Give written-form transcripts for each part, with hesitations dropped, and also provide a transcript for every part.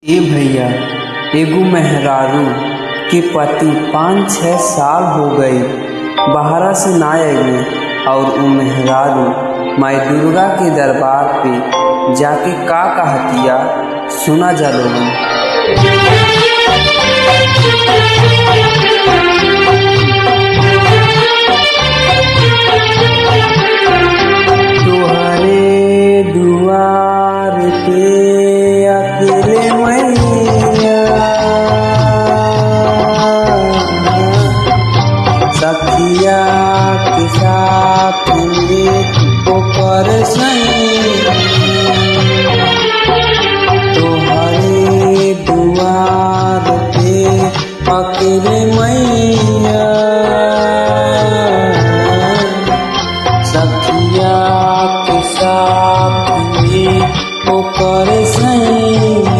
ए भैया, एगो मेहरारू के पति 5-6 साल हो गई बहरा से ना अइले और उ मेहरारू माई दुर्गा के दरबार पे जाके का कहतिया सुना जा लोगन। तुहरे दुआर पे अकेले मैया सखिया के साथ में ओकर सैया तुहरे दुआर पे अकेले मैया सखिया के साथ में ओकर सैया।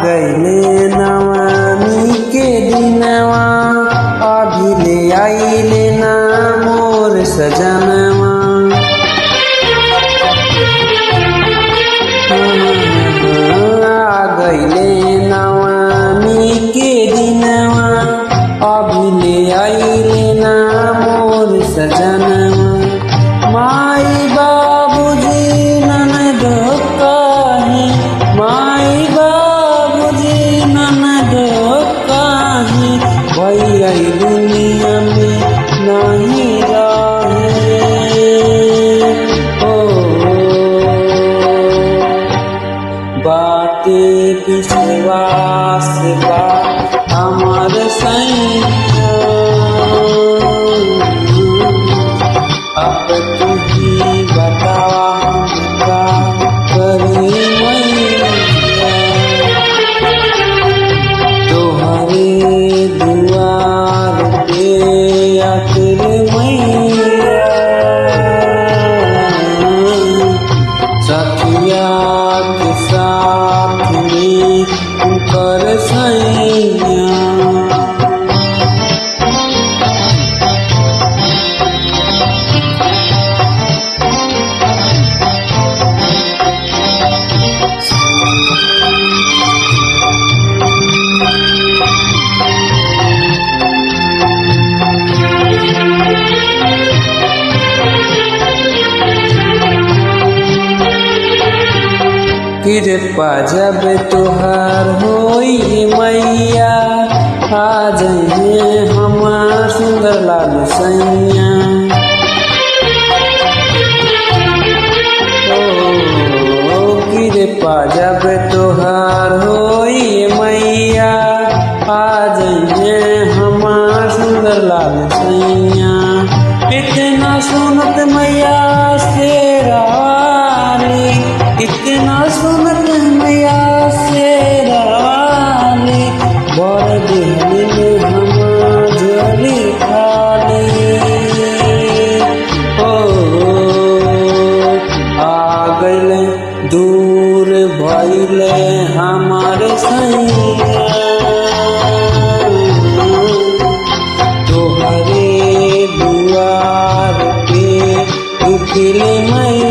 गईले नवमी के दिनवा अभी ले आइले ना मोर सजनवा आ गईले नवमी के दिनवा अभी ले आइले ना मोर सजनवा माई बाबूजी ननद काहे माई भैया दुनिया में नहीं रहे बाते विश्वास बा हमार सैया अब तू ही बतावा का करी मैया तोहरे दुआर पे अकेले मैया सखिया के साथ में ओकर सैया। कृपा जब तुहार होई मैया आ जाइए हमार सुंदर लाल सैया कृपा जब तुहार होई मैया आ जाइए हमार सुंदर लाल सैया इतना सुनत मैया से रानी इतना सुनत मैया से रानी बड़ देहली में हम झोली खाली आ गइले दूर भइले हमारे सैया तोहरे दुआर पे अकेले मैं